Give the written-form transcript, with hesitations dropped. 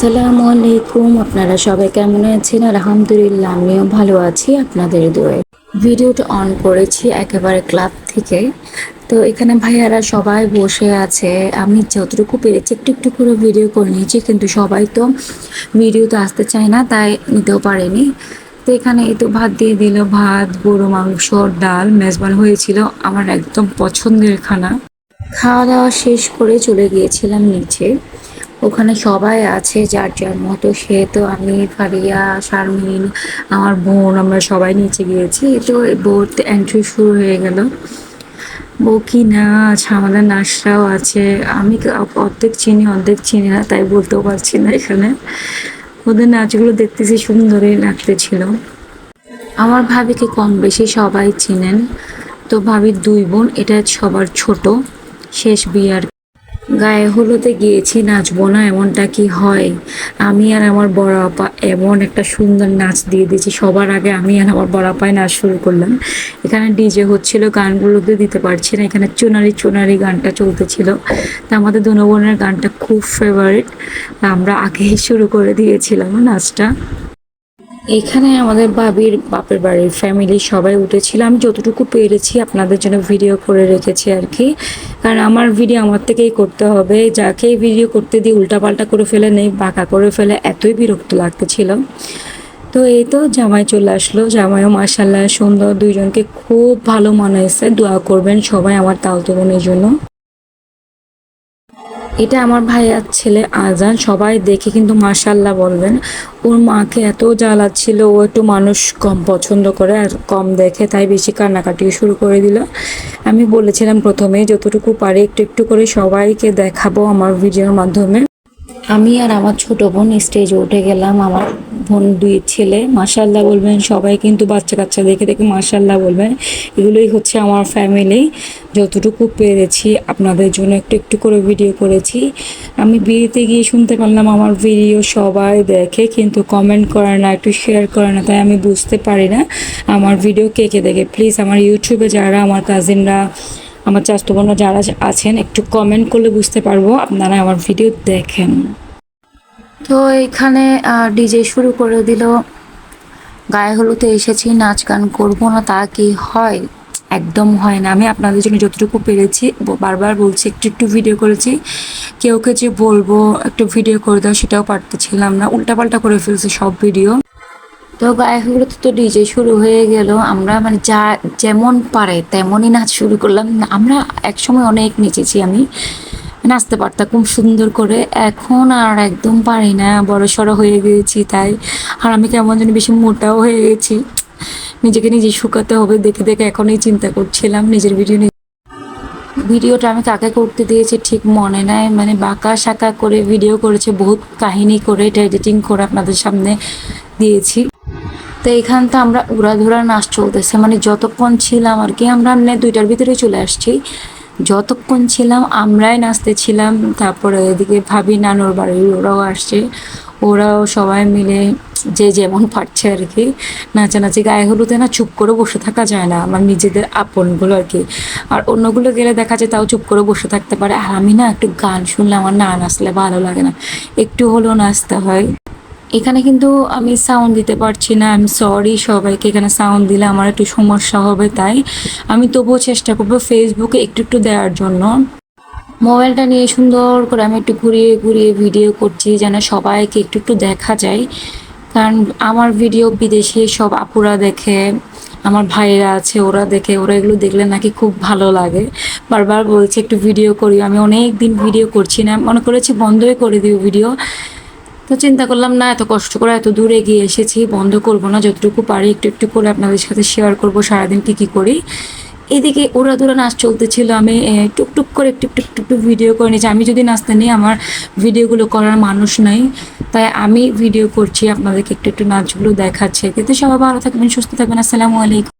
আসসালামু আলাইকুম। আপনারা সবাই কেমন আছেন? আলহামদুলিল্লাহ আমিও ভালো আছি আপনাদের দোয়ায়। ভিডিওটা অন করেছি একেবারে ক্লাব থেকে। তো এখানে ভাইয়ারা সবাই বসে আছে। আমি যতটুকু পেরেছি একটু একটু করে ভিডিও করে নিয়েছি, কিন্তু সবাই তো ভিডিওতে আসতে চায় না, তাই নিতেও পারেনি। তো এখানে এই তো ভাত দিয়ে দিল, ভাত, গরু মাংস, ডাল, মেজবান হয়েছিল। আমার একদম পছন্দের খানা। খাওয়া দাওয়া শেষ করে চলে গিয়েছিলাম নিচে। ওখানে সবাই আছে যার যার মতো, সে তো আমি, ফারিয়া, শারমিন, আমার বোন, আমরা সবাই নিচে গিয়েছি। তো বোট এন্ট্রি শুরু হয়ে গেল। বউ কি নাচ, আমাদের নাচটাও আছে। আমি অর্ধেক চিনি অর্ধেক চিনি না, তাই বলতেও পারছি না। এখানে ওদের নাচগুলো দেখতেছি, সুন্দরই লাগতেছিল। আমার ভাবিকে কম বেশি সবাই চিনেন। তো ভাবির দুই বোন, এটা সবার ছোট, শেষ বিয়ার। গায়ে হলুদে গিয়েছি, নাচবো না এমনটা কি হয়? আমি আর আমার বড় আপা এমন একটা সুন্দর নাচ দিয়ে দিয়েছি। সবার আগে আমি আর আমার বড় আপায় নাচ শুরু করলাম। এখানে ডিজে হচ্ছিল, গানগুলোতে দিতে পারছি না। এখানে চুনারি চুনারি গানটা চলতেছিল। তা আমাদের দুনো বোনের গানটা খুব ফেভারিট, আমরা আগেই শুরু করে দিয়েছিলাম নাচটা। এখানে আমাদের ভাবির বাপের বাড়ির ফ্যামিলি সবাই উঠেছিল। আমি যতটুকু পেরেছি আপনাদের জন্য ভিডিও করে রেখেছি আর কি, কারণ আমার ভিডিও আমার থেকেই করতে হবে। যাকেই ভিডিও করতে দিই উল্টাপাল্টা করে ফেলে, নেই বাঁকা করে ফেলে, এতই বিরক্ত লাগতেছিল। তো এই তো জামাই চলে আসলো। জামাইও মাশাআল্লাহ সুন্দর, দুইজনকে খুব ভালো মানাইছে। দোয়া করবেন সবাই আমার তাওতো বোনের জন্য। এটা আমার ভাইয়ার ছেলে আজান, সবাই দেখে কিন্তু মাশাআল্লাহ বলবেন। ওর মাকে এত জ্বালাচ্ছিল, ও একটু মানুষ কম পছন্দ করে আর কম দেখে, তাই বেশি কান্নাকাটি শুরু করে দিল। আমি বলেছিলাম প্রথমে যতটুকু পারি একটু একটু করে সবাইকে দেখাবো আমার ভিডিওর মাধ্যমে। আমি আর আমার ছোট বোন স্টেজে উঠে গেলাম। আমার বোন দুই ছেলে, মাশাআল্লাহ বলবেন সবাই, কিন্তু বাচ্চা কাচ্চা দেখে দেখে মাশাআল্লাহ বলবেন। এগুলোই হচ্ছে আমার ফ্যামিলি। যতটুকু পেরেছি আপনাদের জন্য একটু একটু করে ভিডিও করেছি। আমি বিয়েতে গিয়ে শুনতে পারলাম আমার ভিডিও সবাই দেখে, কিন্তু কমেন্ট করে না, একটু শেয়ার করে না, তাই আমি বুঝতে পারি না আমার ভিডিও কে কে দেখে। প্লিজ আমার ইউটিউবে যারা আমার কাজিনরা, আমার চাচাতো বোনরা যারা আছেন, একটু কমেন্ট করলে বুঝতে পারবো আপনারা আমার ভিডিও দেখেন। তো এখানে ডিজে শুরু করে দিল। গায়ে হলুদে এসেছি, নাচ গান করবো না তা কি হয়? একদম হয় না। আমি আপনাদের জন্য যতটুকু পেরেছি, বারবার বলছি একটু একটু ভিডিও করেছি। কেউকে যে বলবো একটু ভিডিও করে দাও সেটাও পারতেছিলাম না, উল্টাপাল্টা করে ফেলছি সব ভিডিও। তো গায়ে হলুদ তো ডিজে শুরু হয়ে গেল। আমরা মানে যা যেমন পারে তেমনই নাচ শুরু করলাম। আমরা একসময় অনেক নেচেছি, আমি নাচতে পারতাম খুব সুন্দর করে। এখন আর একদম পারি না, বড় সড়ো হয়ে গিয়েছি তাই। আর আমি কেমন যেন বেশি মোটাও হয়ে গেছি। নিজেকে নিজে শুকাতে হবে দেখে দেখে এখনই চিন্তা করছিলাম নিজের ভিডিওটা আমি কাকে করতে দিয়েছি ঠিক মনে নাই। মানে বাঁকা শাঁকা করে ভিডিও করেছে, বহুত কাহিনী করে, এটা এডিটিং করে আপনাদের সামনে দিয়েছি। তো এখানটা আমরা উড়াধুরা নাচ চলতেছে, মানে যতক্ষণ ছিলাম আর কি, আমরা মানে 2টার ভিতরে চলে আসছি। যতক্ষণ ছিলাম আমরাই নাচতেছিলাম। তারপরে এদিকে ভাবি নানুর বাড়ির ওরাও আসছে, ওরাও সবাই মিলে যে যেমন পারছে আর কি নাচানাচি। গায়ে হলুদে না চুপ করে বসে থাকা যায় না, আমার নিজেদের আপনগুলো আর কি। আর অন্যগুলো গেলে দেখা যায় তাও চুপ করে বসে থাকতে পারে, আর আমি না একটু গান শুনলে আমার না নাচলে ভালো লাগে না, একটু হলেও নাচতে হয়। এখানে কিন্তু আমি সাউন্ড দিতে পারছি না, আমি সরি সবাইকে। এখানে সাউন্ড দিলে আমার একটু সমস্যা হবে, তাই আমি তবুও চেষ্টা করবো ফেসবুকে একটু একটু দেওয়ার জন্য। মোবাইলটা নিয়ে সুন্দর করে আমি একটু ঘুরিয়ে ঘুরিয়ে ভিডিও করছি যেন সবাইকে একটু একটু দেখা যায়। কারণ আমার ভিডিও বিদেশে সব আপুরা দেখে, আমার ভাইয়েরা আছে ওরা দেখে, ওরা এগুলো দেখলে নাকি খুব ভালো লাগে। বারবার বলছে একটু ভিডিও করি। আমি অনেক দিন ভিডিও করছি না, মনে করেছি বন্ধই করে দিও ভিডিও। তো চিন্তা করলাম না, এত কষ্ট করে এত দূরে গিয়ে এসেছি, বন্ধ করব না। যতটুকু পারি একটু একটু করে আপনাদের সাথে শেয়ার করব সারাদিন কী কী করি। এদিকে ওরা দূরে নাচ চলতেছিল, আমি টুকটুক করে একটু একটু একটু একটু ভিডিও করে নিয়েছি। আমি যদি নাচতে নিই আমার ভিডিওগুলো করার মানুষ নাই, তাই আমি ভিডিও করছি, আপনাদেরকে একটু একটু নাচগুলো দেখাচ্ছে। কিন্তু সবাই ভালো থাকবেন, সুস্থ থাকবেন। আসসালামু আলাইকুম।